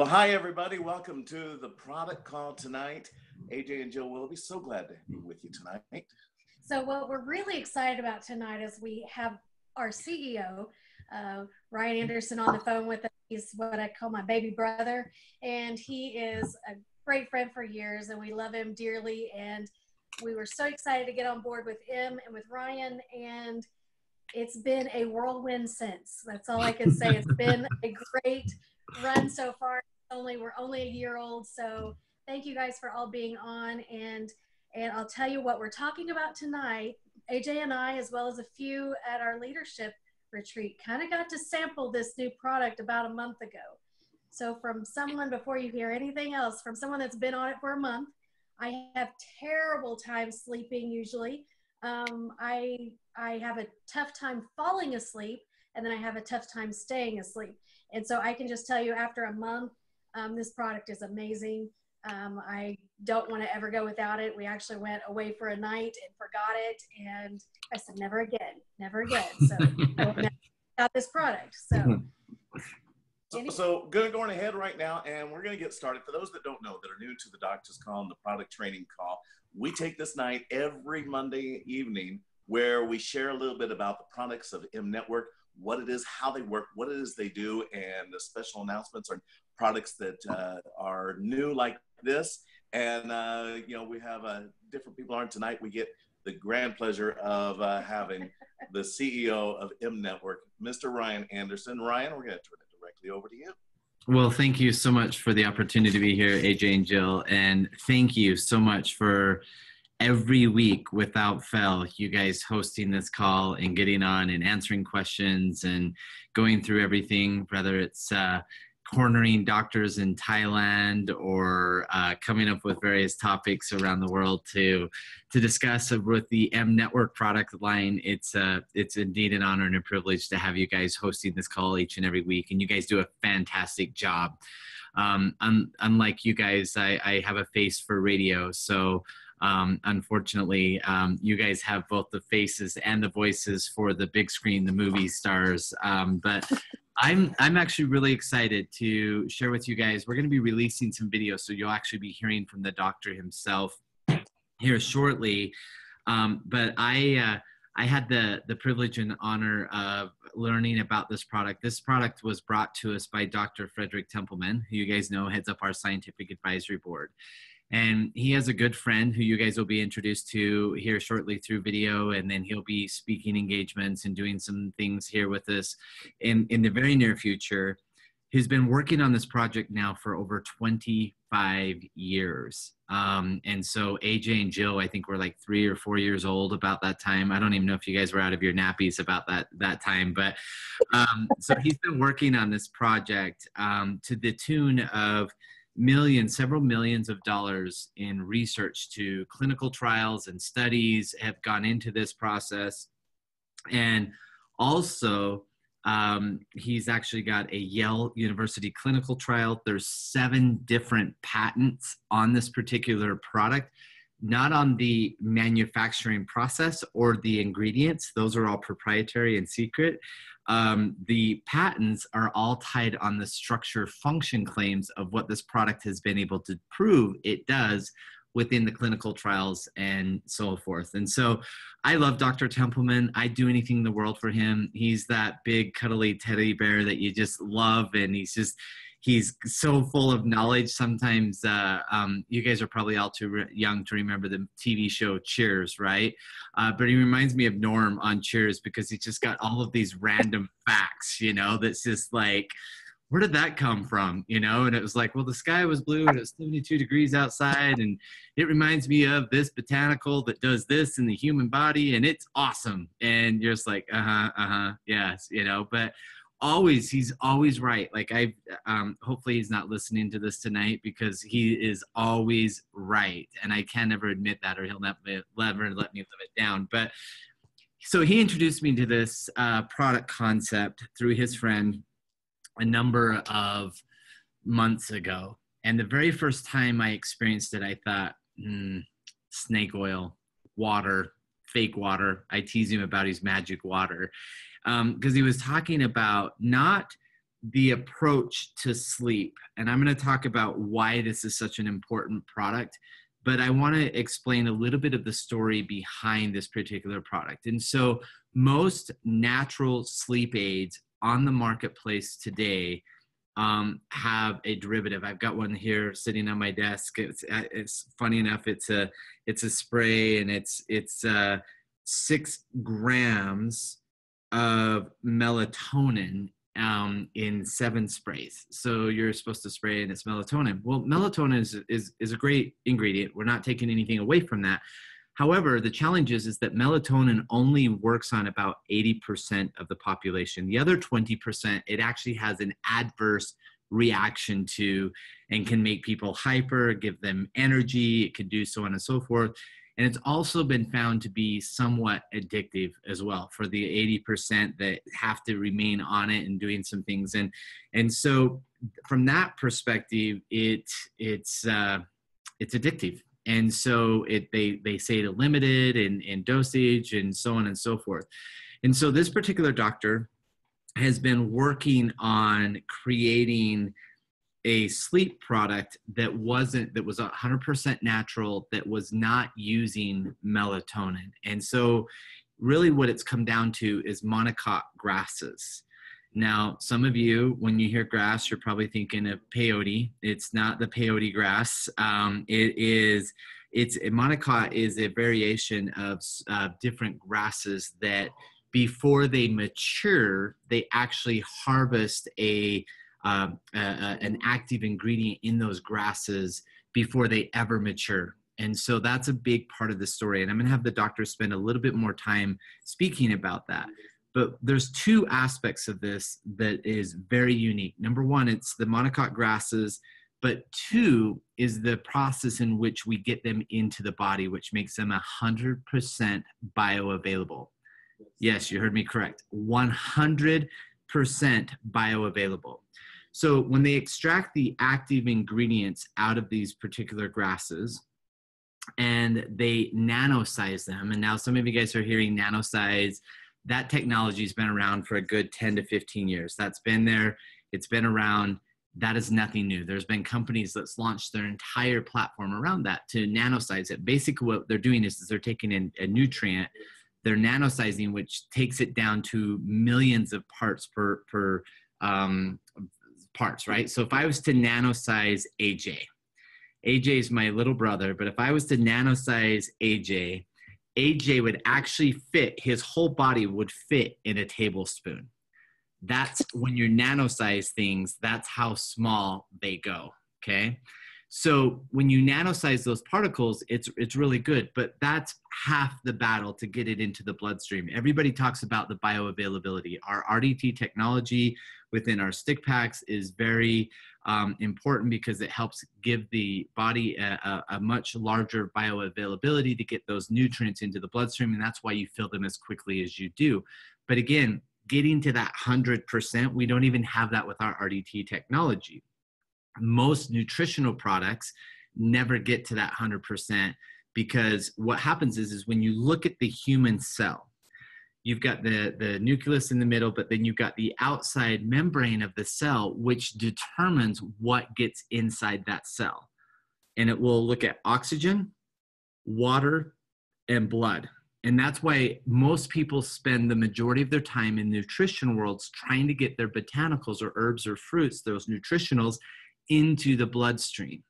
Well, hi, everybody. Welcome to the product call tonight. AJ and Jill will be so glad to be with you tonight. So what we're really excited about tonight is we have our CEO, Ryan Anderson, on the phone with us. He's what I call my baby brother, and he is a great friend for years, and we love him dearly. And we were so excited to get on board with him and with Ryan, and it's been a whirlwind since. That's all I can say. It's been a great run so far. We're only a year old, so thank you guys for all being on. And I'll tell you what we're talking about tonight. AJ and I, as well as a few at our leadership retreat, kind of got to sample this new product about a month ago. So from someone, before you hear anything else, from someone that's been on it for a month, I have terrible time sleeping usually. I have a tough time falling asleep, and then I have a tough time staying asleep. And so I can just tell you, after a month, this product is amazing. I don't want to ever go without it. We actually went away for a night and forgot it, and I said, never again, never again. So I got this product. So going ahead right now, and we're going to get started. For those that don't know, that are new to the Doctor's Call and the product training call, we take this night every Monday evening where we share a little bit about the products of M Network, what it is, how they work, what it is they do, and the special announcements or products that are new like this. And, you know, we have different people on tonight. We get the grand pleasure of having the CEO of M Network, Mr. Ryan Anderson. Ryan, we're going to turn it directly over to you. Well, thank you so much for the opportunity to be here, AJ and Jill. And thank you so much for every week, without fail, you guys hosting this call and getting on and answering questions and going through everything, whether it's cornering doctors in Thailand or coming up with various topics around the world to discuss with the M Network product line. It's indeed an honor and a privilege to have you guys hosting this call each and every week, and you guys do a fantastic job. Unlike you guys, I have a face for radio, so unfortunately, you guys have both the faces and the voices for the big screen, the movie stars. But I'm actually really excited to share with you guys. We're going to be releasing some videos, so you'll actually be hearing from the doctor himself here shortly. But I had the privilege and honor of learning about this product. This product was brought to us by Dr. Frederick Templeman, who you guys know heads up our scientific advisory board. And he has a good friend who you guys will be introduced to here shortly through video, and then he'll be speaking engagements and doing some things here with us in the very near future. He's been working on this project now for over 25 years. And so AJ and Jill, I think, were like 3 or 4 years old about that time. I don't even know if you guys were out of your nappies about that time, but so he's been working on this project to the tune of several millions of dollars in research to clinical trials and studies have gone into this process. And also, he's actually got a Yale University clinical trial. There's 7 different patents on this particular product, not on the manufacturing process or the ingredients. Those are all proprietary and secret. The patents are all tied on the structure function claims of what this product has been able to prove it does within the clinical trials and so forth. And so I love Dr. Templeman. I'd do anything in the world for him. He's that big cuddly teddy bear that you just love, and he's so full of knowledge. Sometimes you guys are probably all too young to remember the TV show Cheers, right? But he reminds me of Norm on Cheers because he's just got all of these random facts, you know, that's just like, where did that come from? You know, and it was like, well, the sky was blue and it was 72 degrees outside, and it reminds me of this botanical that does this in the human body, and it's awesome. And you're just like, yes, you know, but he's always right. Like hopefully he's not listening to this tonight, because he is always right. And I can never admit that, or he'll never let me live it down. But so he introduced me to this product concept through his friend a number of months ago. And the very first time I experienced it, I thought, snake oil, water, fake water. I tease him about his magic water. Because he was talking about not the approach to sleep. And I'm going to talk about why this is such an important product, but I want to explain a little bit of the story behind this particular product. And so most natural sleep aids on the marketplace today have a derivative. I've got one here sitting on my desk. It's funny enough, it's a spray, and it's 6 grams of melatonin in 7 sprays. So you're supposed to spray and it's melatonin. Well, melatonin is a great ingredient. We're not taking anything away from that. However, the challenge is that melatonin only works on about 80% of the population. The other 20%, it actually has an adverse reaction to and can make people hyper, give them energy. It can do so on and so forth. And it's also been found to be somewhat addictive as well for the 80% that have to remain on it and doing some things. And so from that perspective, it's addictive. And so they say to limit it in dosage and so on and so forth. And so this particular doctor has been working on creating a sleep product that was 100% natural, that was not using melatonin. And so really what it's come down to is monocot grasses. Now, some of you, when you hear grass, you're probably thinking of peyote. It's not the peyote grass. Monocot is a variation of different grasses that before they mature, they actually harvest an active ingredient in those grasses before they ever mature. And so that's a big part of the story. And I'm going to have the doctor spend a little bit more time speaking about that. But there's 2 aspects of this that is very unique. Number 1, it's the monocot grasses, but 2 is the process in which we get them into the body, which makes them 100% bioavailable. Yes, you heard me correct. 100% bioavailable. So when they extract the active ingredients out of these particular grasses and they nanosize them, and now some of you guys are hearing nanosize, that technology has been around for a good 10 to 15 years. That's been there. It's been around. That is nothing new. There's been companies that's launched their entire platform around that to nanosize it. Basically what they're doing is they're taking in a nutrient, they're nanosizing, which takes it down to millions of parts per parts, right? So if I was to nanosize AJ is my little brother, but if I was to nanosize AJ would actually fit, his whole body would fit in a tablespoon. That's when you nanosize things, that's how small they go, okay? So when you nanosize those particles, it's really good, but that's half the battle to get it into the bloodstream. Everybody talks about the bioavailability. Our RDT technology within our stick packs is very important because it helps give the body a much larger bioavailability to get those nutrients into the bloodstream, and that's why you fill them as quickly as you do. But again, getting to that 100%, we don't even have that with our RDT technology. Most nutritional products never get to that 100% because what happens is when you look at the human cell, you've got the nucleus in the middle, but then you've got the outside membrane of the cell, which determines what gets inside that cell. And it will look at oxygen, water, and blood. And that's why most people spend the majority of their time in nutrition worlds trying to get their botanicals or herbs or fruits, those nutritionals, into the bloodstream.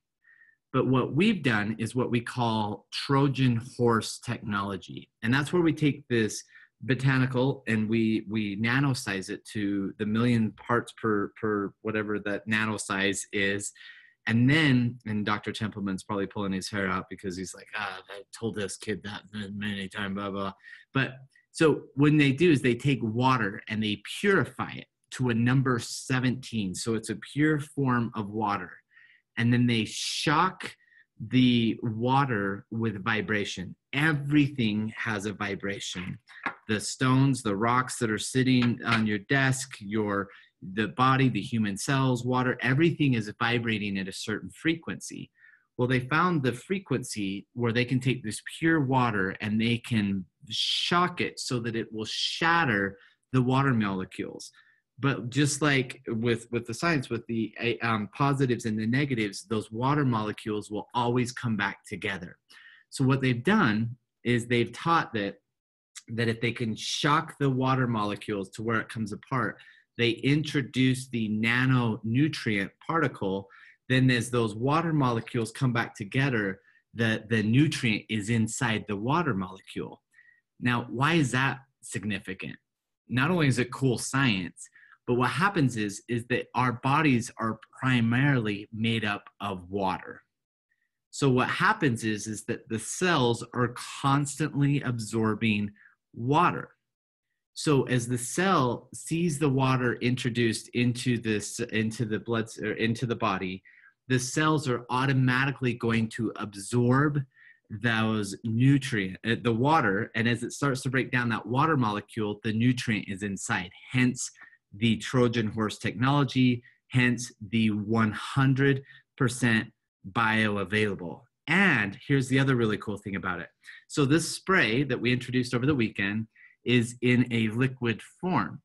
But what we've done is what we call Trojan horse technology. And that's where we take this botanical and we nanosize it to the million parts per whatever that nanosize is. And then, and Dr. Templeman's probably pulling his hair out because he's like, I told this kid that many times, blah, blah. But so when they do is they take water and they purify it to a number 17. So it's a pure form of water. And then they shock the water with vibration. Everything has a vibration. The stones, the rocks that are sitting on your desk, the body, the human cells, water, everything is vibrating at a certain frequency. Well, they found the frequency where they can take this pure water and they can shock it so that it will shatter the water molecules. But just like with the science, with the positives and the negatives, those water molecules will always come back together. So what they've done is they've taught that if they can shock the water molecules to where it comes apart, they introduce the nano nutrient particle. Then as those water molecules come back together, the nutrient is inside the water molecule. Now, why is that significant? Not only is it cool science, but what happens is that our bodies are primarily made up of water. So what happens is that the cells are constantly absorbing water. So as the cell sees the water introduced into the blood or into the body, the cells are automatically going to absorb those nutrients, the water, and as it starts to break down that water molecule, the nutrient is inside. Hence the Trojan horse technology, hence the 100% bioavailable. And here's the other really cool thing about it. So this spray that we introduced over the weekend is in a liquid form.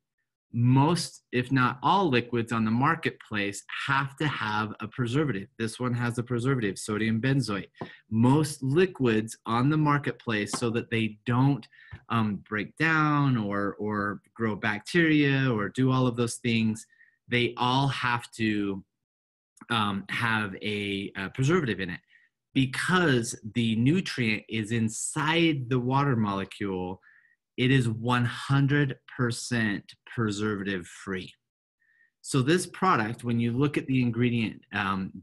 Most, if not all, liquids on the marketplace have to have a preservative. This one has a preservative, sodium benzoate. Most liquids on the marketplace, so that they don't break down or grow bacteria or do all of those things, they all have to have a preservative in it. Because the nutrient is inside the water molecule, it is 100% preservative free. So this product, when you look at the ingredient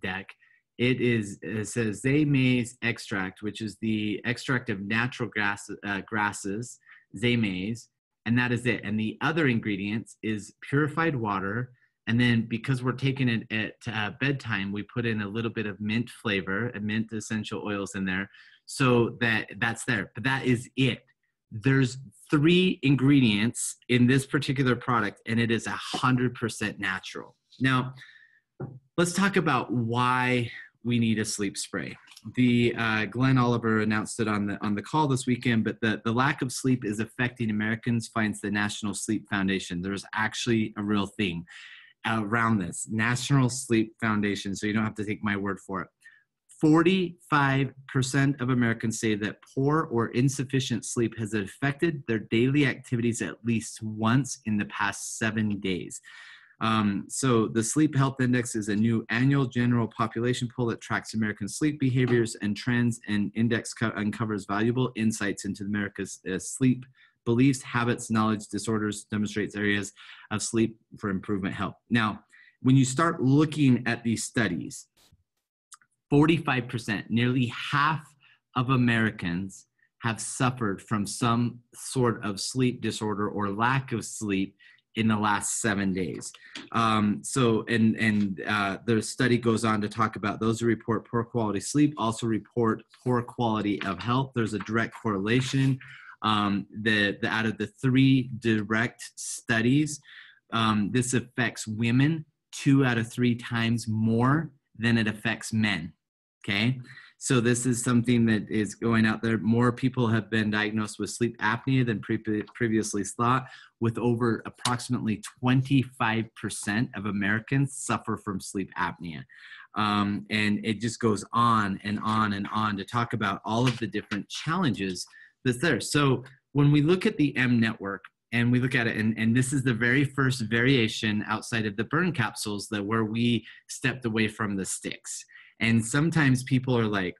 deck, it says zay maize extract, which is the extract of natural grasses, zay maize, and that is it. And the other ingredients is purified water. And then because we're taking it at bedtime, we put in a little bit of mint flavor and mint essential oils in there, so that's there. But that is it. There's 3 ingredients in this particular product, and it is 100% natural. Now, let's talk about why we need a sleep spray. The Glenn Oliver announced it on the call this weekend, but the lack of sleep is affecting Americans, finds the National Sleep Foundation. There's actually a real thing around this. National Sleep Foundation, so you don't have to take my word for it. 45% of Americans say that poor or insufficient sleep has affected their daily activities at least once in the past 7 days. So the Sleep Health Index is a new annual general population poll that tracks American sleep behaviors and trends, and index uncovers valuable insights into America's sleep beliefs, habits, knowledge, disorders, demonstrates areas of sleep for improvement help. Now, when you start looking at these studies, 45%, nearly half of Americans have suffered from some sort of sleep disorder or lack of sleep in the last 7 days. The study goes on to talk about those who report poor quality sleep also report poor quality of health. There's a direct correlation. Out of the 3 direct studies, this affects women 2 out of 3 times more than it affects men. Okay, so this is something that is going out there. More people have been diagnosed with sleep apnea than previously thought, with over approximately 25% of Americans suffer from sleep apnea. And it just goes on and on and on to talk about all of the different challenges that's there. So when we look at the M network and we look at it, and this is the very first variation outside of the burn capsules where we stepped away from the sticks. And sometimes people are like,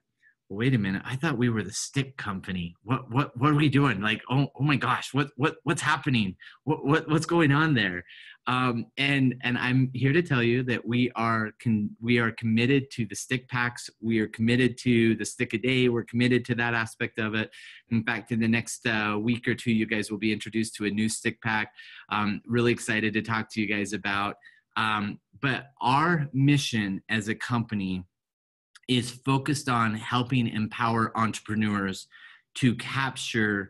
wait a minute, I thought we were the stick company. What are we doing? Like, oh my gosh, what's happening? What's going on there? And I'm here to tell you that we are committed to the stick packs. We are committed to the stick a day. We're committed to that aspect of it. In fact, in the next week or 2, you guys will be introduced to a new stick pack. Really excited to talk to you guys about. But our mission as a company is focused on helping empower entrepreneurs to capture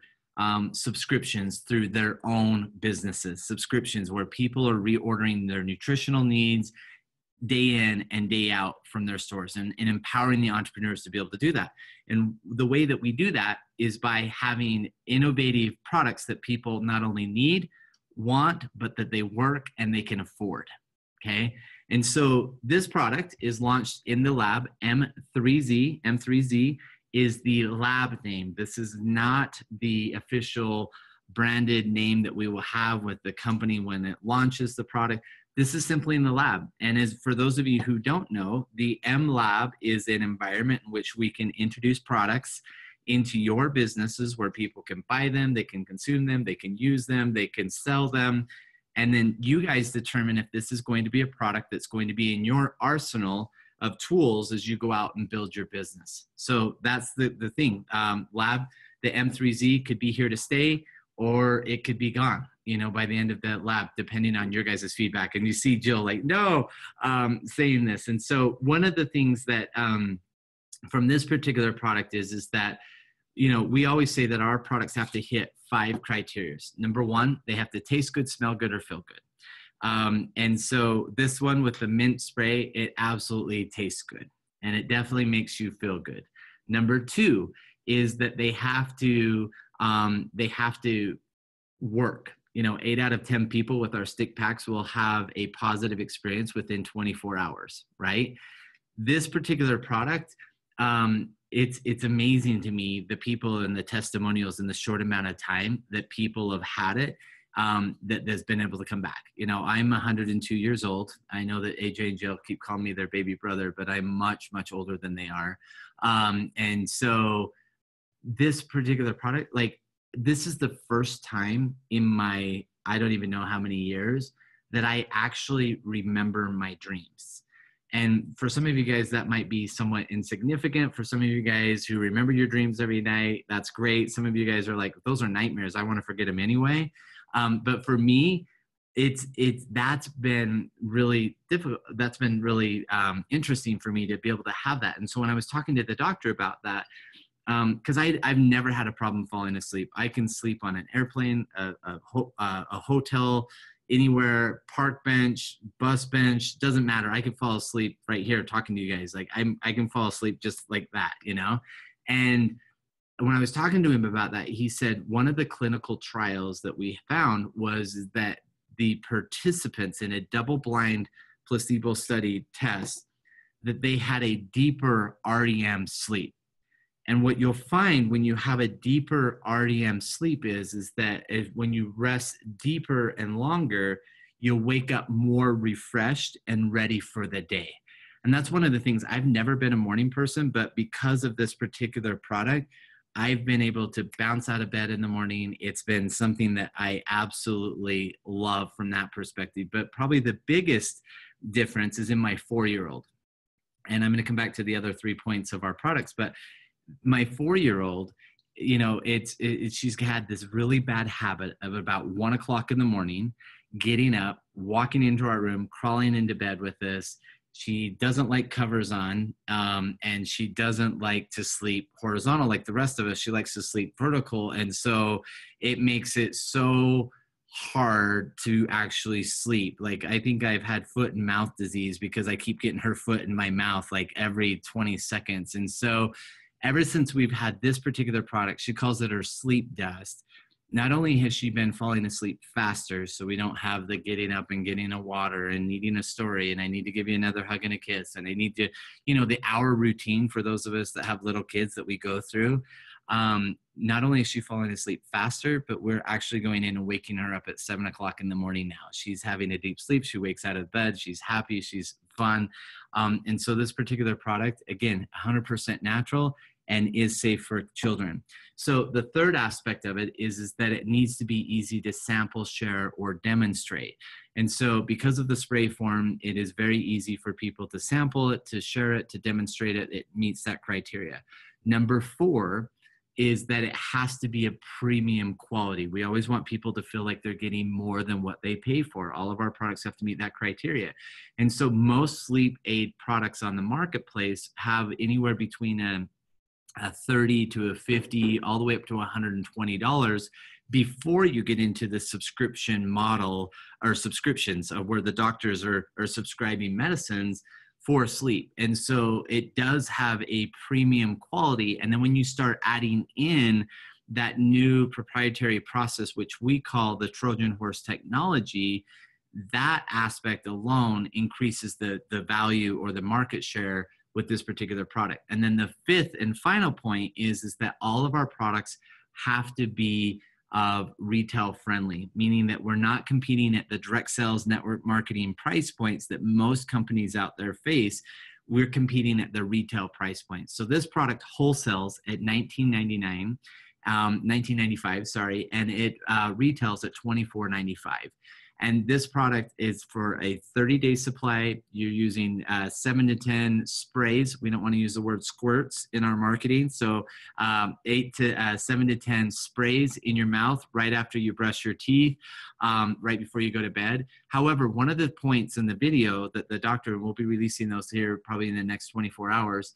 subscriptions through their own businesses. Subscriptions where people are reordering their nutritional needs day in and day out from their stores, and empowering the entrepreneurs to be able to do that. And the way that we do that is by having innovative products that people not only need, want, but that they work and they can afford. Okay. And so this product is launched in the lab, M3Z. M3Z is the lab name. This is not the official branded name that we will have with the company when it launches the product. This is simply in the lab. And as for those of you who don't know, the M Lab is an environment in which we can introduce products into your businesses where people can buy them, they can consume them, they can use them, they can sell them. And then you guys determine if this is going to be a product that's going to be in your arsenal of tools as you go out and build your business. So that's the thing. Lab, the M3Z could be here to stay, or it could be gone, you know, by the end of that lab, depending on your guys' feedback. And you see Jill like, no, saying this. And so one of the things that from this particular product is that, you know, we always say that our products have to hit 5 criteria. Number 1, they have to taste good, smell good, or feel good. And so this one with the mint spray, it absolutely tastes good. And it definitely makes you feel good. Number 2 is that they have to work. You know, 8 out of 10 people with our stick packs will have a positive experience within 24 hours, right? This particular product, it's amazing to me, the people and the testimonials in the short amount of time that people have had it, that's been able to come back. You know, I'm 102 years old. I know that AJ and Jill keep calling me their baby brother, but I'm much, much older than they are. And so this particular product, like, this is the first time in my, I don't even know how many years, that I actually remember my dreams. And for some of you guys, that might be somewhat insignificant. For some of you guys who remember your dreams every night, that's great. Some of you guys are like, those are nightmares. I want to forget them anyway. But for me, that's been really difficult. That's been really interesting for me to be able to have that. And so when I was talking to the doctor about that, because I've never had a problem falling asleep. I can sleep on an airplane, a hotel, anywhere, park bench, bus bench, doesn't matter. I can fall asleep right here talking to you guys. Like I can fall asleep just like that, you know? And when I was talking to him about that, he said one of the clinical trials that we found was that the participants in a double-blind placebo study test, that they had a deeper REM sleep. And what you'll find when you have a deeper REM sleep is that when you rest deeper and longer, you'll wake up more refreshed and ready for the day. And that's one of the things. I've never been a morning person, but because of this particular product, I've been able to bounce out of bed in the morning. It's been something that I absolutely love from that perspective. But probably the biggest difference is in my 4-year-old. And I'm going to come back to the other 3 points of our products, but my 4-year-old, you know, she's had this really bad habit of about 1 o'clock in the morning, getting up, walking into our room, crawling into bed with us. She doesn't like covers on, and she doesn't like to sleep horizontal like the rest of us. She likes to sleep vertical. And so it makes it so hard to actually sleep. Like, I think I've had foot and mouth disease because I keep getting her foot in my mouth like every 20 seconds. And so ever since we've had this particular product, she calls it her sleep dust. Not only has she been falling asleep faster, so we don't have the getting up and getting a water and needing a story and I need to give you another hug and a kiss and I need to, you know, the hour routine for those of us that have little kids that we go through. Not only is she falling asleep faster, but we're actually going in and waking her up at 7 o'clock in the morning now. She's having a deep sleep. She wakes out of bed. She's happy. She's fun. And so this particular product, again, 100% natural and is safe for children. So the third aspect of it is that it needs to be easy to sample, share, or demonstrate. And so because of the spray form, it is very easy for people to sample it, to share it, to demonstrate it. It meets that criteria. Number 4 is that it has to be a premium quality. We always want people to feel like they're getting more than what they pay for. All of our products have to meet that criteria. And so most sleep aid products on the marketplace have anywhere between a $30 to a $50, all the way up to $120 before you get into the subscription model or subscriptions of where the doctors are subscribing medicines for sleep. And so it does have a premium quality. And then when you start adding in that new proprietary process, which we call the Trojan horse technology, that aspect alone increases the value or the market share with this particular product. And then the fifth and final point is that all of our products have to be retail friendly, meaning that we're not competing at the direct sales network marketing price points that most companies out there face. We're competing at the retail price point. So this product wholesales at $19.95, sorry, and it retails at $24.95. And this product is for a 30-day supply. You're using 7 to 10 sprays. We don't want to use the word squirts in our marketing. So 7 to 10 sprays in your mouth right after you brush your teeth, right before you go to bed. However, one of the points in the video that the doctor will be releasing those here probably in the next 24 hours,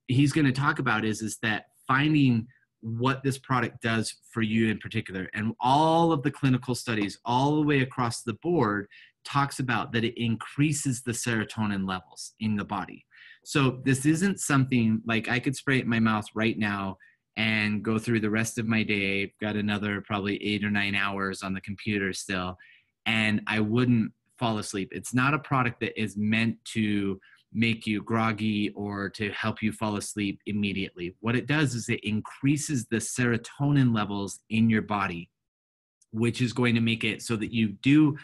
he's going to talk about is that finding what this product does for you in particular. And all of the clinical studies all the way across the board talks about that it increases the serotonin levels in the body. So this isn't something like I could spray it in my mouth right now and go through the rest of my day. Got another probably 8 or 9 hours on the computer still, and I wouldn't fall asleep. It's not a product that is meant to make you groggy or to help you fall asleep immediately. What it does is it increases the serotonin levels in your body, which is going to make it so that you do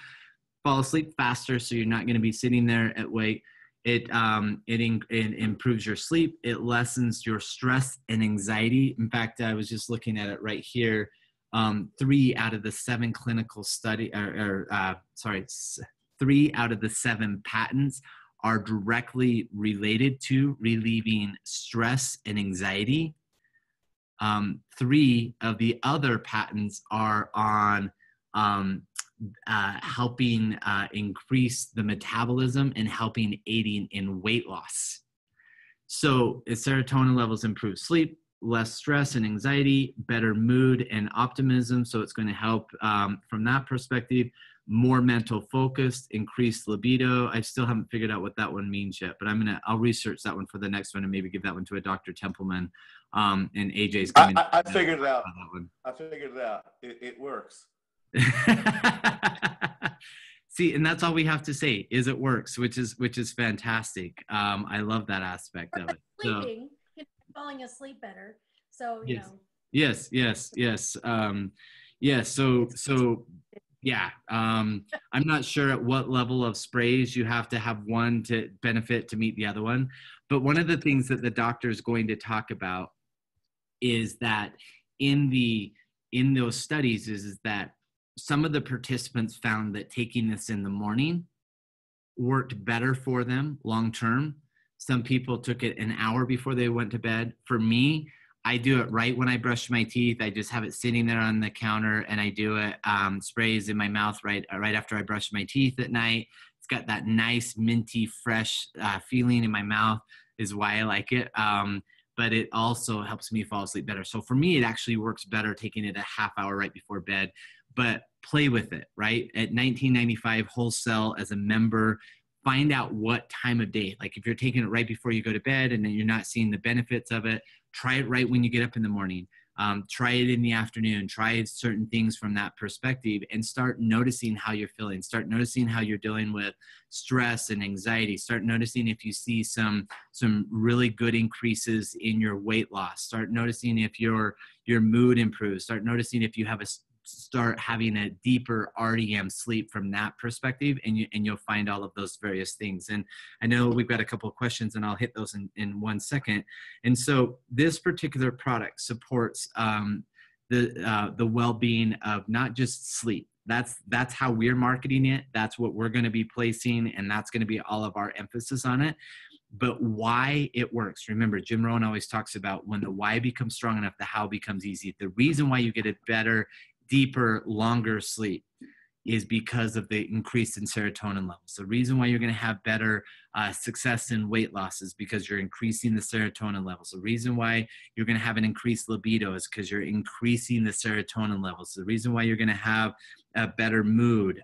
fall asleep faster. So you're not going to be sitting there at wake. It improves your sleep. It lessens your stress and anxiety. In fact, I was just looking at it right here. 3 out of the 7 clinical study, 3 out of the 7 patents are directly related to relieving stress and anxiety. 3 of the other patents are on helping increase the metabolism and aiding in weight loss. So as serotonin levels improve sleep, less stress and anxiety, better mood and optimism. So it's going to help from that perspective. More mental focus, increased libido. I still haven't figured out what that one means yet, but I'll research that one for the next one and maybe give that one to a Dr. Templeman. And AJ's coming. I figured it out. I figured it out. It works. See, and that's all we have to say is it works, which is fantastic. I love that aspect of it. Sleeping, falling asleep better. So you know. Yes. Yeah. I'm not sure at what level of sprays you have to have one to benefit to meet the other one. But one of the things that the doctor is going to talk about is that in those studies is that some of the participants found that taking this in the morning worked better for them long term. Some people took it an hour before they went to bed. For me, I do it right when I brush my teeth. I just have it sitting there on the counter, and I do it sprays in my mouth right after I brush my teeth at night. It's got that nice minty, fresh feeling in my mouth is why I like it. But it also helps me fall asleep better. So for me, it actually works better taking it a half hour right before bed. But play with it, right? At $19.95 wholesale as a member, find out what time of day. Like if you're taking it right before you go to bed and then you're not seeing the benefits of it, try it right when you get up in the morning. Try it in the afternoon. Try certain things from that perspective and start noticing how you're feeling. Start noticing how you're dealing with stress and anxiety. Start noticing if you see some really good increases in your weight loss. Start noticing if your mood improves. Start noticing if you start having a deeper REM sleep from that perspective, and you'll find all of those various things. And I know we've got a couple of questions, and I'll hit those in 1 second. And so this particular product supports the well-being of not just sleep. That's how we're marketing it. That's what we're going to be placing, and that's going to be all of our emphasis on it. But why it works. Remember, Jim Rohn always talks about when the why becomes strong enough, the how becomes easy. The reason why you get a better, deeper, longer sleep is because of the increase in serotonin levels. The reason why you're going to have better success in weight loss is because you're increasing the serotonin levels. The reason why you're going to have an increased libido is because you're increasing the serotonin levels. The reason why you're going to have a better mood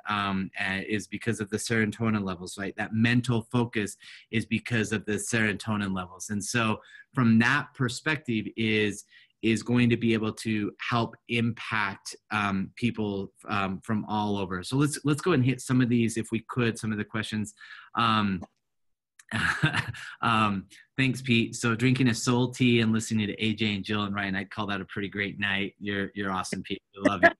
is because of the serotonin levels, right? That mental focus is because of the serotonin levels. And so from that perspective is is going to be able to help impact people from all over. So let's go and hit some of these, if we could, some of the questions. Thanks, Pete. So drinking a soul tea and listening to AJ and Jill and Ryan, I'd call that a pretty great night. You're awesome, Pete. I love you.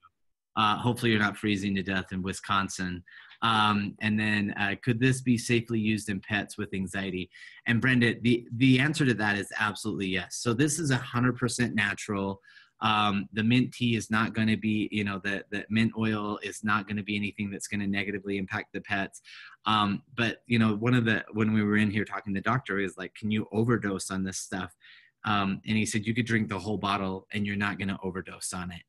Hopefully you're not freezing to death in Wisconsin. And then could this be safely used in pets with anxiety? And Brenda, the answer to that is absolutely yes. So this is 100% natural. The mint tea is not going to be, the mint oil is not going to be anything that's going to negatively impact the pets. But, when we were in here talking to the doctor, he was like, can you overdose on this stuff? And he said, you could drink the whole bottle and you're not going to overdose on it.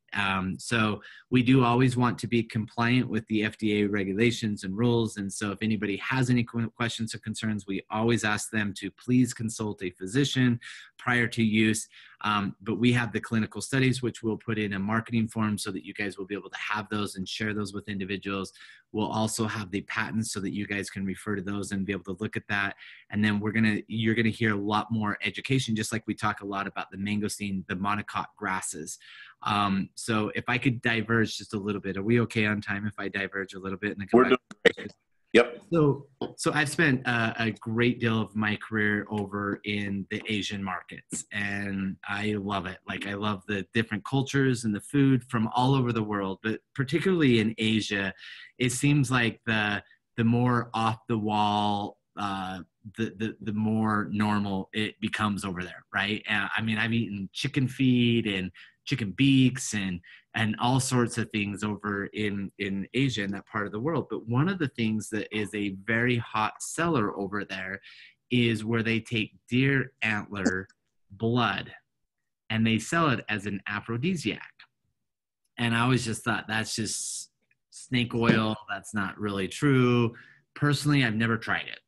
So we do always want to be compliant with the FDA regulations and rules. And so if anybody has any questions or concerns, we always ask them to please consult a physician prior to use. But we have the clinical studies, which we'll put in a marketing form so that you guys will be able to have those and share those with individuals. We'll also have the patents so that you guys can refer to those and be able to look at that. And then you're gonna hear a lot more education, just like we talk a lot about the mangosteen, the monocot grasses. So if I could diverge just a little bit, are we okay on time if I diverge a little bit? And we're doing great. Yep. So I've spent a great deal of my career over in the Asian markets, and I love it. Like, I love the different cultures and the food from all over the world, but particularly in Asia, it seems like the more off the wall, the more normal it becomes over there, right? I mean, I've eaten chicken feed and chicken beaks and all sorts of things over in Asia, in that part of the world. But one of the things that is a very hot seller over there is where they take deer antler blood and they sell it as an aphrodisiac. And I always just thought, that's just snake oil. That's not really true. Personally, I've never tried it.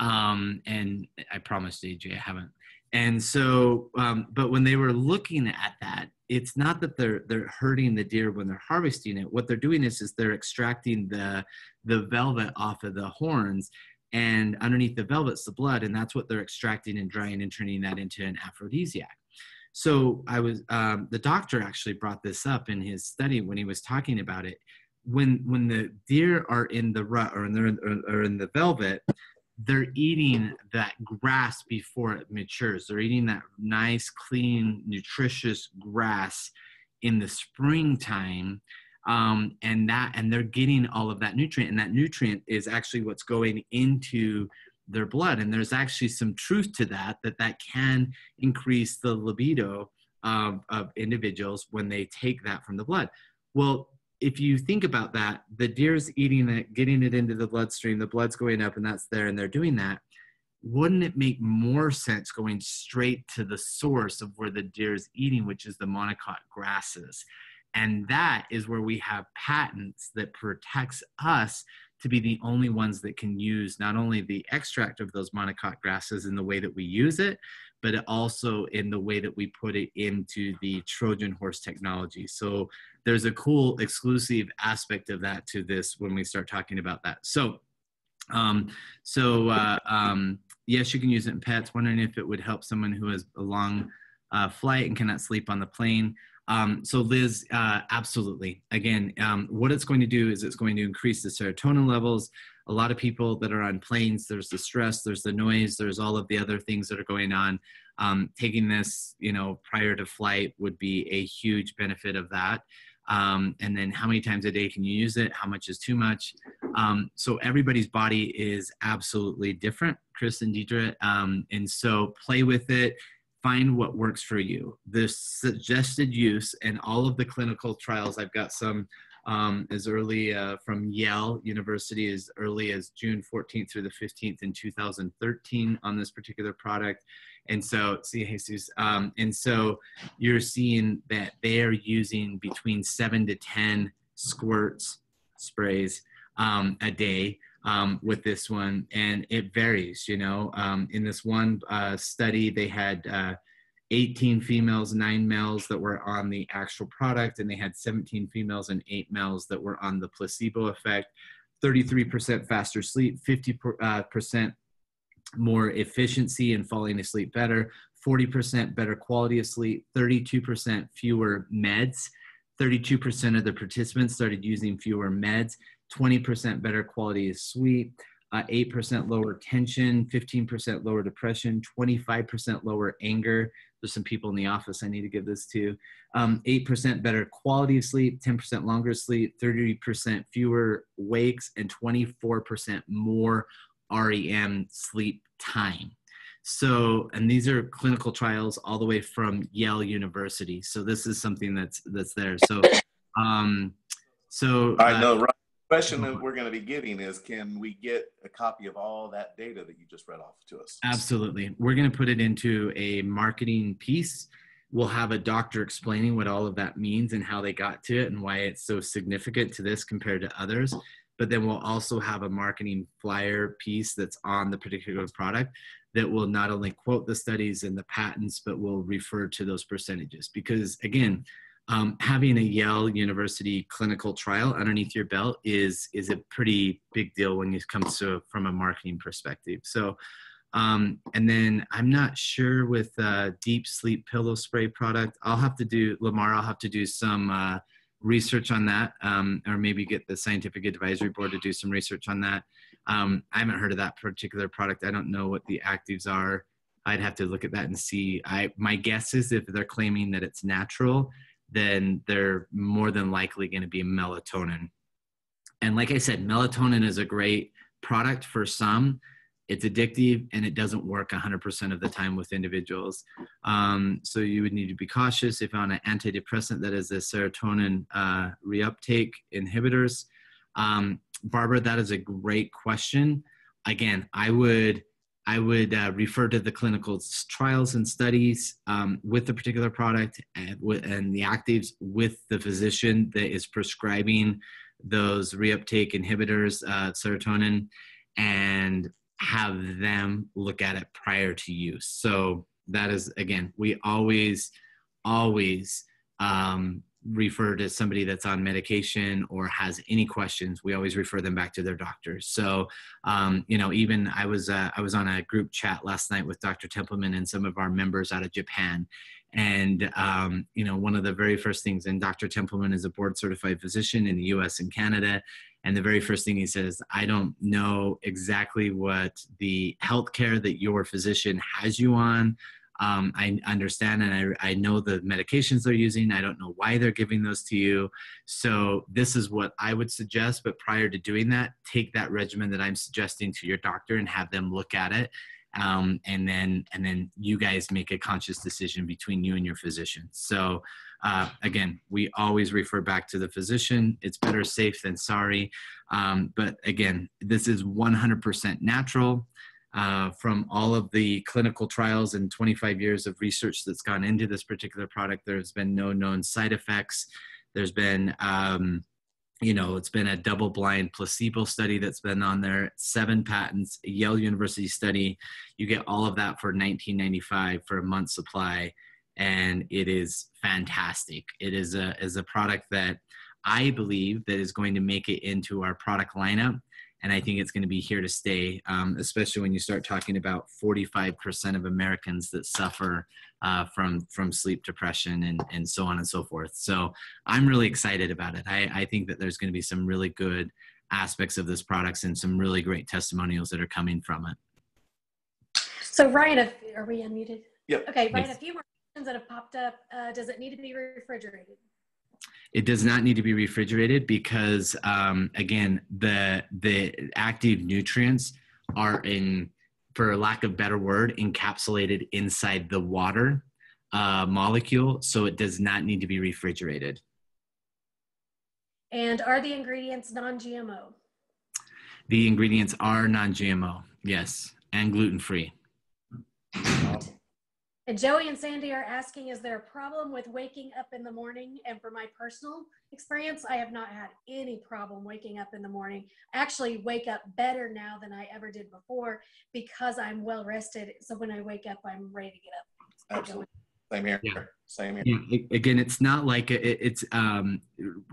And I promised AJ I haven't. And so, but when they were looking at that, it's not that they're hurting the deer when they're harvesting it. What they're doing is they're extracting the velvet off of the horns, and underneath the velvet's the blood, and that's what they're extracting and drying and turning that into an aphrodisiac. So the doctor actually brought this up in his study when he was talking about it. When the deer are in the rut or in the velvet, they're eating that grass before it matures. They're eating that nice, clean, nutritious grass in the springtime. And they're getting all of that nutrient, and that nutrient is actually what's going into their blood. And there's actually some truth to that can increase the libido of individuals when they take that from the blood. Well, if you think about that, the deer's eating it, getting it into the bloodstream, the blood's going up, and that's there, and they're doing that. Wouldn't it make more sense going straight to the source of where the deer is eating, which is the monocot grasses? And that is where we have patents that protects us to be the only ones that can use not only the extract of those monocot grasses in the way that we use it, but also in the way that we put it into the Trojan horse technology. So there's a cool exclusive aspect of that to this when we start talking about that. So, yes, you can use it in pets. Wondering if it would help someone who has a long flight and cannot sleep on the plane. So Liz, absolutely. Again, what it's going to do is it's going to increase the serotonin levels. A lot of people that are on planes, there's the stress, there's the noise, there's all of the other things that are going on. Taking this, prior to flight would be a huge benefit of that. And then how many times a day can you use it? How much is too much? So everybody's body is absolutely different, Chris and Deidre. And so play with it. Find what works for you. The suggested use and all of the clinical trials, I've got some as early from Yale University as early as June 14th through the 15th in 2013 on this particular product. And so, see, Jesus, and so you're seeing that they are using between 7 to 10 sprays a day with this one, and it varies. In this one study, they had 18 females, 9 males that were on the actual product, and they had 17 females and 8 males that were on the placebo effect. 33% faster sleep, 50% more efficiency in falling asleep better, 40% better quality of sleep, 32% fewer meds. 32% of the participants started using fewer meds, 20% better quality of sleep, 8% lower tension, 15% lower depression, 25% lower anger. There's some people in the office I need to give this to. 8% better quality of sleep, 10% longer sleep, 30% fewer wakes, and 24% more REM sleep time. So, and these are clinical trials all the way from Yale University. So this is something that's there. So, I know, right. The question that we're going to be getting is, can we get a copy of all that data that you just read off to us? Absolutely. We're going to put it into a marketing piece. We'll have a doctor explaining what all of that means and how they got to it and why it's so significant to this compared to others. But then we'll also have a marketing flyer piece that's on the particular product that will not only quote the studies and the patents, but will refer to those percentages. Because again, having a Yale University clinical trial underneath your belt is a pretty big deal when it comes to from a marketing perspective. So, and then I'm not sure with Deep Sleep Pillow Spray product. I'll have to do, Lamar, I'll have to do some research on that, or maybe get the scientific advisory board to do some research on that. I haven't heard of that particular product. I don't know what the actives are. I'd have to look at that and see. My guess is if they're claiming that it's natural, then they're more than likely going to be melatonin. And like I said, melatonin is a great product for some. It's addictive and it doesn't work 100% of the time with individuals. So you would need to be cautious if on an antidepressant that is a serotonin reuptake inhibitors. Barbara, that is a great question. Again, I would refer to the clinical trials and studies with the particular product and the actives with the physician that is prescribing those reuptake inhibitors, serotonin, and have them look at it prior to use. So that is, again, we always refer to somebody that's on medication or has any questions. We always refer them back to their doctors. So, even I was on a group chat last night with Dr. Templeman and some of our members out of Japan. And, one of the very first things, and Dr. Templeman is a board certified physician in the US and Canada. And the very first thing he says, I don't know exactly what the healthcare that your physician has you on. I understand and I know the medications they're using. I don't know why they're giving those to you. So this is what I would suggest. But prior to doing that, take that regimen that I'm suggesting to your doctor and have them look at it. And then you guys make a conscious decision between you and your physician. So again, we always refer back to the physician. It's better safe than sorry. But again, this is 100% natural. From all of the clinical trials and 25 years of research that's gone into this particular product, there's been no known side effects. There's been, it's been a double-blind placebo study that's been on there, 7 patents, a Yale University study. You get all of that for $19.95 for a month's supply, and it is fantastic. It is a product that I believe that is going to make it into our product lineup. And I think it's going to be here to stay, especially when you start talking about 45% of Americans that suffer from sleep depression and so on and so forth. So I'm really excited about it. I think that there's going to be some really good aspects of this product and some really great testimonials that are coming from it. So Ryan, are we unmuted? Yep. Okay, Ryan, a few more questions that have popped up. Does it need to be refrigerated? It does not need to be refrigerated because, again, the active nutrients are for lack of a better word, encapsulated inside the water molecule. So it does not need to be refrigerated. And are the ingredients non-GMO? The ingredients are non-GMO, yes, and gluten-free. And Joey and Sandy are asking, is there a problem with waking up in the morning? And for my personal experience, I have not had any problem waking up in the morning. I actually wake up better now than I ever did before because I'm well rested. So when I wake up, I'm ready to get up. Absolutely. Same here. Yeah. Same here. Yeah. Again, it's not like it's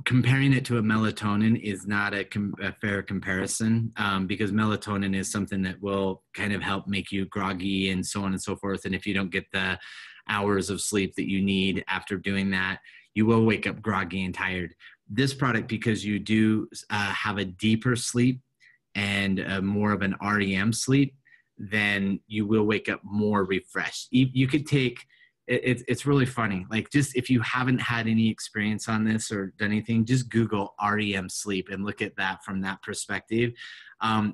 comparing it to a melatonin is not a fair comparison, because melatonin is something that will kind of help make you groggy and so on and so forth. And if you don't get the hours of sleep that you need after doing that, you will wake up groggy and tired. This product, because you do have a deeper sleep and more of an REM sleep, then you will wake up more refreshed. You could take, it's really funny. Like, just if you haven't had any experience on this or done anything, just Google REM sleep and look at that from that perspective.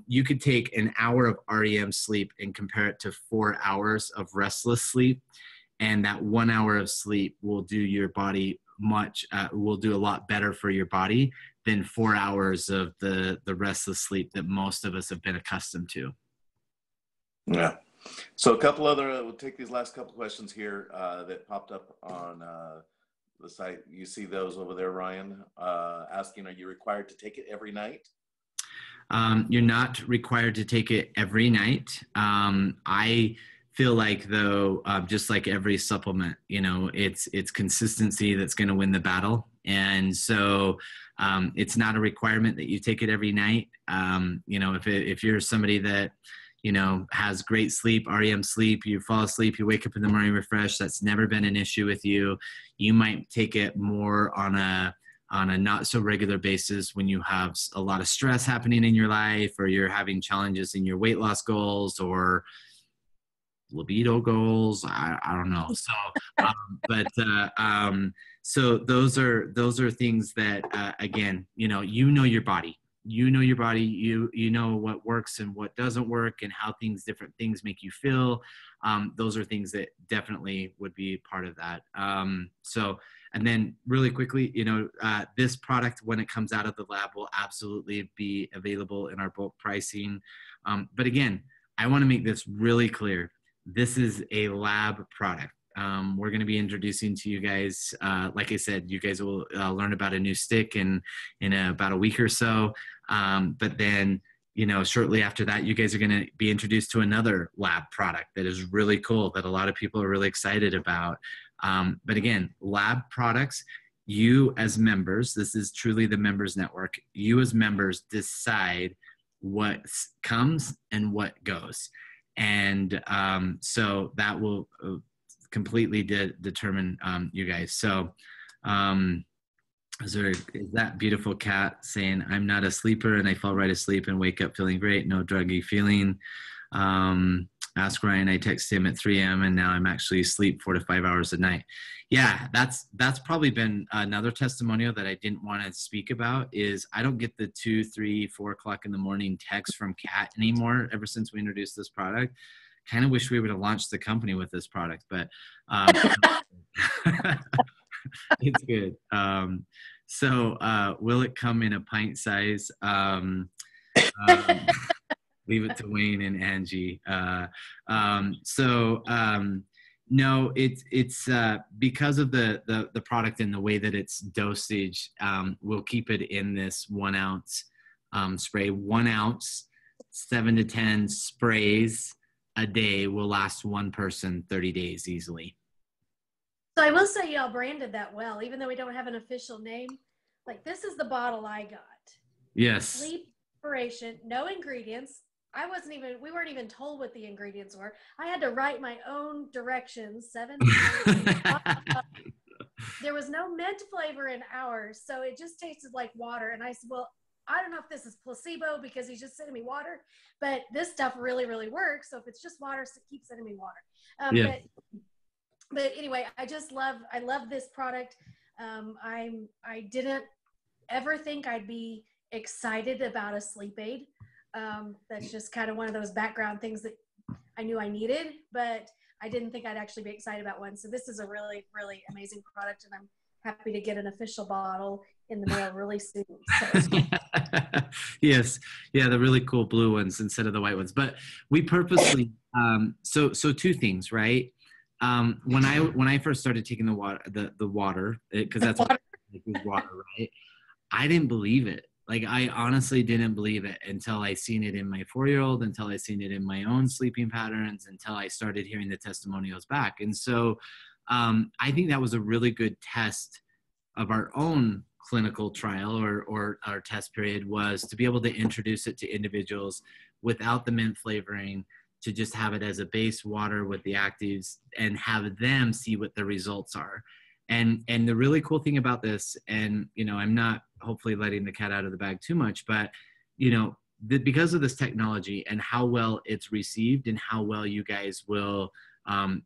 You could take an hour of REM sleep and compare it to 4 hours of restless sleep. And that 1 hour of sleep will do your body will do a lot better for your body than 4 hours of the restless sleep that most of us have been accustomed to. Yeah. So a couple other, we'll take these last couple questions here that popped up on the site. You see those over there, Ryan, asking, are you required to take it every night? You're not required to take it every night. I feel like, though, just like every supplement, it's consistency that's going to win the battle. And so it's not a requirement that you take it every night. If you're somebody that, has great sleep, REM sleep, you fall asleep, you wake up in the morning refreshed, that's never been an issue with you. You might take it more on a not so regular basis when you have a lot of stress happening in your life, or you're having challenges in your weight loss goals or libido goals. I don't know. So those are things that again, you know your body. You know what works and what doesn't work, and how different things make you feel. Those are things that definitely would be part of that. And then really quickly, this product, when it comes out of the lab, will absolutely be available in our bulk pricing. But again, I want to make this really clear. This is a lab product. We're going to be introducing to you guys, like I said, you guys will learn about a new stick in about a week or so. But then, shortly after that, you guys are going to be introduced to another lab product that is really cool, that a lot of people are really excited about. But again, lab products, you as members, this is truly the members network. You as members decide what comes and what goes. And so that will completely determine you guys. So is that beautiful cat saying, I'm not a sleeper and I fall right asleep and wake up feeling great, no druggy feeling. Ask Ryan, I text him at 3 a.m. and now I'm actually asleep 4 to 5 hours a night. Yeah, that's probably been another testimonial that I didn't want to speak about. Is I don't get the 2, 3, 4 o'clock in the morning text from Kat anymore ever since we introduced this product. Kind of wish we would have launched the company with this product, but it's good. So will it come in a pint size? Leave it to Wayne and Angie. No, it's because of the product and the way that it's dosage. We'll keep it in this 1 ounce spray. 1 ounce, 7 to 10 sprays a day will last one person 30 days easily. So I will say y'all branded that well, even though we don't have an official name. Like, this is the bottle I got. Yes. Sleep inspiration, no ingredients. We weren't even told what the ingredients were. I had to write my own directions, 7 There was no mint flavor in ours, so it just tasted like water. And I said, well, I don't know if this is placebo because he's just sending me water, but this stuff really, really works. So if it's just water, so keep sending me water. Yeah. But anyway, I love this product. I didn't ever think I'd be excited about a sleep aid. That's just kind of one of those background things that I knew I needed, but I didn't think I'd actually be excited about one. So this is a really, really amazing product, and I'm happy to get an official bottle in the mail really soon. So. Yes. Yeah, the really cool blue ones instead of the white ones. But we purposely, so 2 things, right? When I first started taking the water, because that's what water, right? I didn't believe it. Like, I honestly didn't believe it until I seen it in my 4-year-old, until I seen it in my own sleeping patterns, until I started hearing the testimonials back. And so I think that was a really good test of our own clinical trial or our test period, was to be able to introduce it to individuals without the mint flavoring, to just have it as a base water with the actives and have them see what the results are. And the really cool thing about this, and, you know, I'm not hopefully letting the cat out of the bag too much, but, you know, because of this technology and how well it's received and how well you guys will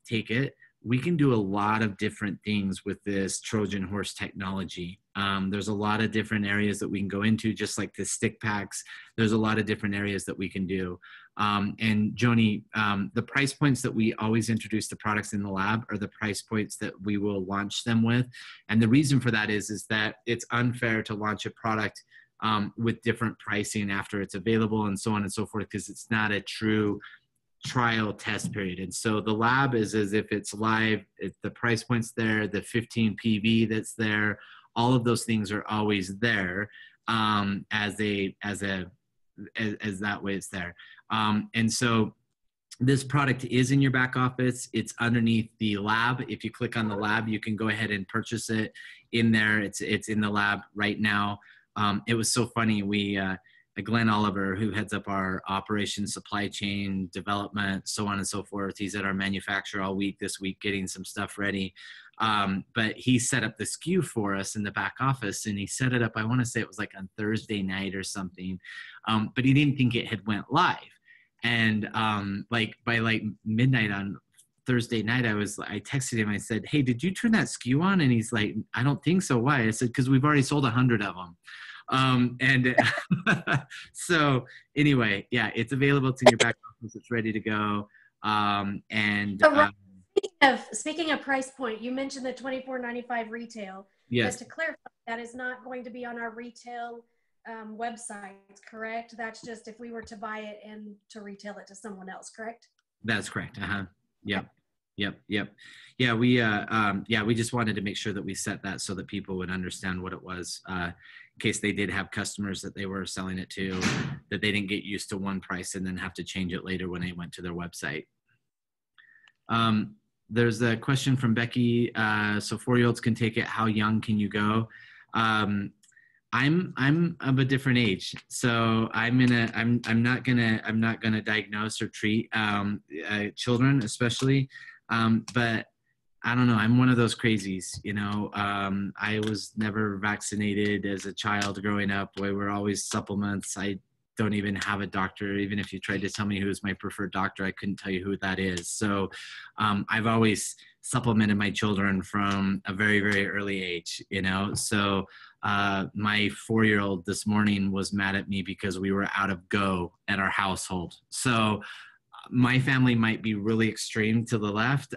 take it, we can do a lot of different things with this Trojan horse technology. There's a lot of different areas that we can go into, just like the stick packs. There's a lot of different areas that we can do. And Joni, the price points that we always introduce the products in the lab are the price points that we will launch them with. And the reason for that is that it's unfair to launch a product with different pricing after it's available and so on and so forth, because it's not a true trial test period. And so the lab is as if it's live, the price point's there, the 15 PV that's there, all of those things are always there as that way it's there. And so this product is in your back office. It's underneath the lab. If you click on the lab, you can go ahead and purchase it in there. It's in the lab right now. It was so funny. Glenn Oliver, who heads up our operations, supply chain, development, so on and so forth. He's at our manufacturer all week this week getting some stuff ready. But he set up the SKU for us in the back office, and he set it up, I want to say it was like on Thursday night or something. But he didn't think it had went live. And by midnight on Thursday night, I texted him. I said, "Hey, did you turn that SKU on?" And he's like, "I don't think so." Why? I said, "Because we've already sold 100 of them." And so anyway, yeah, it's available to your back office. It's ready to go. Speaking of price point, you mentioned the $24.95 retail. Yes. But to clarify, that is not going to be on our retail website, correct? That's just if we were to buy it and to retail it to someone else, correct? That's correct. Yep. Yeah, we just wanted to make sure that we set that so that people would understand what it was, in case they did have customers that they were selling it to, that they didn't get used to one price and then have to change it later when they went to their website. There's a question from Becky. So 4-year-olds can take it. How young can you go? I'm of a different age, so I'm not gonna diagnose or treat children, especially. But I don't know, I'm one of those crazies, you know. I was never vaccinated as a child growing up. We were always supplements. I don't even have a doctor. Even if you tried to tell me who's my preferred doctor, I couldn't tell you who that is. So I've always supplemented my children from a very, very early age, you know. So my 4-year-old this morning was mad at me because we were out of go at our household. So my family might be really extreme to the left.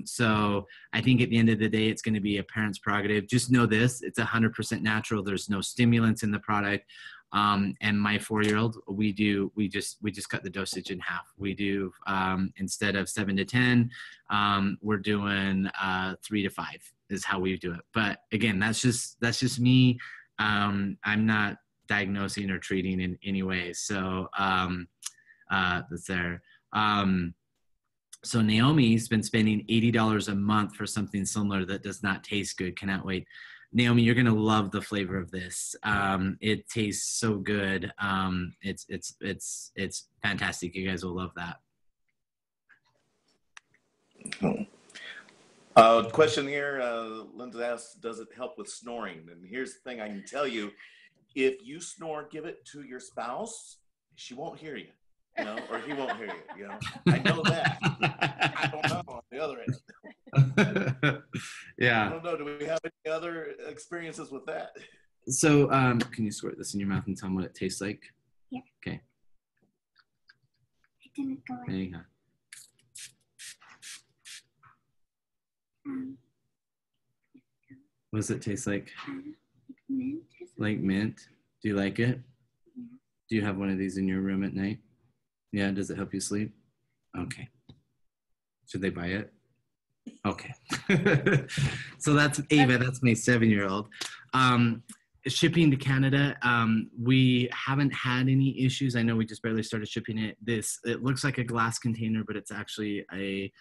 So I think at the end of the day, it's going to be a parent's prerogative. Just know this, it's 100% natural. There's no stimulants in the product. And my 4-year-old, we just cut the dosage in half. We do, instead of 7 to 10, we're doing 3 to 5 is how we do it. But again, that's just me. I'm not diagnosing or treating in any way. So that's there. So Naomi's been spending $80 a month for something similar that does not taste good. Cannot wait. Naomi, you're gonna love the flavor of this. It tastes so good. It's fantastic. You guys will love that. Question here, Linda asks, does it help with snoring? And here's the thing I can tell you: if you snore, give it to your spouse, she won't hear you. You know, or he won't hear you, you know. I know that. I don't know on the other end. Yeah. I don't know. Do we have any other experiences with that? So can you squirt this in your mouth and tell them what it tastes like? Yeah. Okay. I didn't go There you go. What does it taste like? mint. Like mint. Do you like it? Yeah. Do you have one of these in your room at night? Yeah, does it help you sleep? Okay. Should they buy it? Okay. So that's Ava, that's my 7-year-old. Shipping to Canada, we haven't had any issues. I know we just barely started shipping it. It looks like a glass container, but it's actually a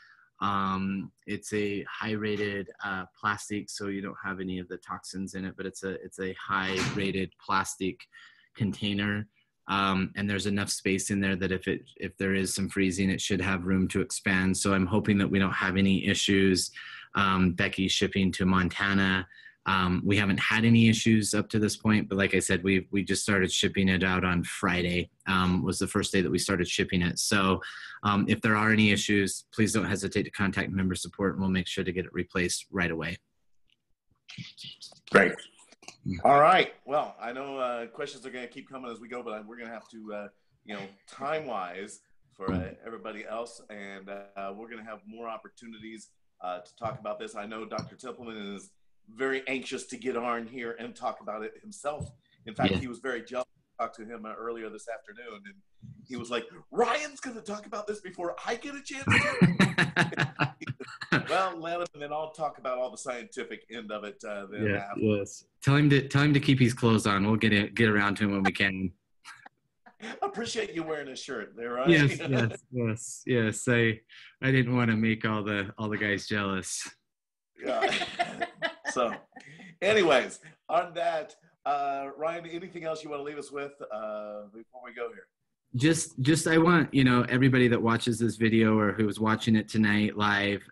It's a high-rated plastic, so you don't have any of the toxins in it, but it's a high-rated plastic container. And there's enough space in there that if there is some freezing, it should have room to expand. So I'm hoping that we don't have any issues. Becky's shipping to Montana. We haven't had any issues up to this point, but like I said, we just started shipping it out on Friday, was the first day that we started shipping it. So if there are any issues, please don't hesitate to contact member support, and we'll make sure to get it replaced right away. Great. All right. Well, I know questions are going to keep coming as we go, but we're going to have to, time-wise for everybody else, and we're going to have more opportunities to talk about this. I know Dr. Templeman is very anxious to get on here and talk about it himself. In fact, he was very jealous. I talked to him earlier this afternoon, and he was like, Ryan's going to talk about this before I get a chance to. Well, let him, and then I'll talk about all the scientific end of it. Yes. Tell him to keep his clothes on. We'll get around to him when we can. I appreciate you wearing a shirt there, right? Yes. I didn't want to make all the guys jealous. Yeah. So, anyways, on that, Ryan, anything else you want to leave us with before we go here? Just I want, everybody that watches this video or who is watching it tonight live,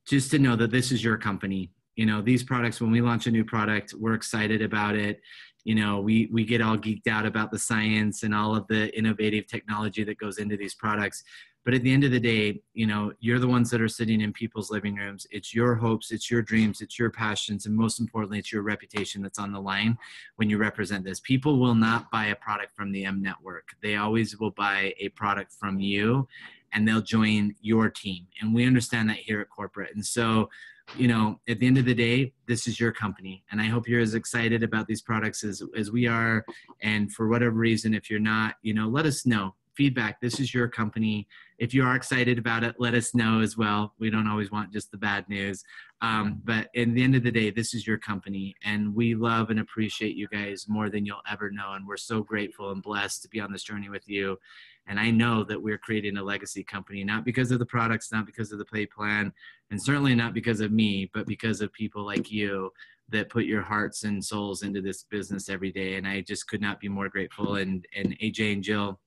just to know that this is your company. These products, when we launch a new product, we're excited about it. We get all geeked out about the science and all of the innovative technology that goes into these products. But at the end of the day, you're the ones that are sitting in people's living rooms. It's your hopes, it's your dreams, it's your passions, and most importantly, it's your reputation that's on the line when you represent this. People will not buy a product from the M Network. They always will buy a product from you, and they'll join your team. And we understand that here at corporate. And so, at the end of the day, this is your company. And I hope you're as excited about these products as we are. And for whatever reason, if you're not, let us know. Feedback. This is your company. If you are excited about it, let us know as well. We don't always want just the bad news. But in the end of the day, this is your company, and we love and appreciate you guys more than you'll ever know. And we're so grateful and blessed to be on this journey with you. And I know that we're creating a legacy company, not because of the products, not because of the pay plan, and certainly not because of me, but because of people like you that put your hearts and souls into this business every day. And I just could not be more grateful. And AJ and Jill,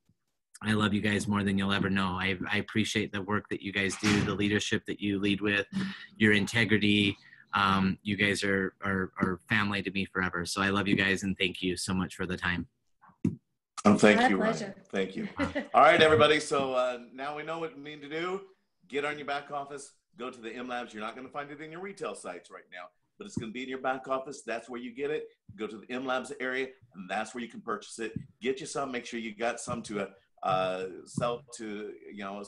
I love you guys more than you'll ever know. I appreciate the work that you guys do, the leadership that you lead with, your integrity. You guys are family to me forever. So I love you guys, and thank you so much for the time. Thank you, Ryan. Thank you. All right, everybody. So now we know what we need to do. Get on your back office. Go to the M Labs. You're not going to find it in your retail sites right now, but it's going to be in your back office. That's where you get it. Go to the M Labs area, and that's where you can purchase it. Get you some. Make sure you got some to sell to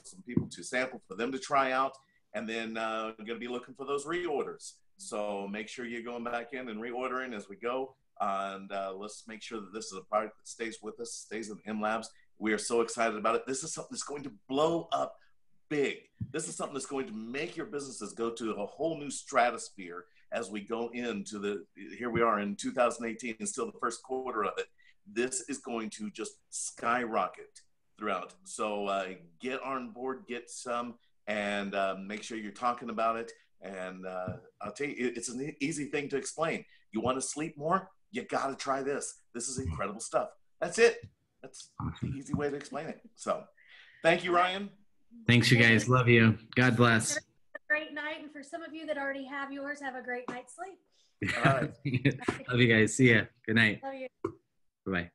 some people to sample for them to try out, and then I'm going to be looking for those reorders. So make sure you're going back in and reordering as we go, and let's make sure that this is a product that stays with us, stays in M Labs. We are so excited about it. This is something that's going to blow up big. This is something that's going to make your businesses go to a whole new stratosphere as we go into here we are in 2018 and still the first quarter of it. This is going to just skyrocket throughout. So get on board, get some, and make sure you're talking about it. And I'll tell you, it's an easy thing to explain. You want to sleep more? You got to try this. This is incredible stuff. That's it. That's the easy way to explain it. So thank you, Ryan. Thanks, you guys. Love you. God bless. Have a great night. And for some of you that already have yours, have a great night's sleep. All right. Love you guys. See ya. Good night. Love you. Bye-bye.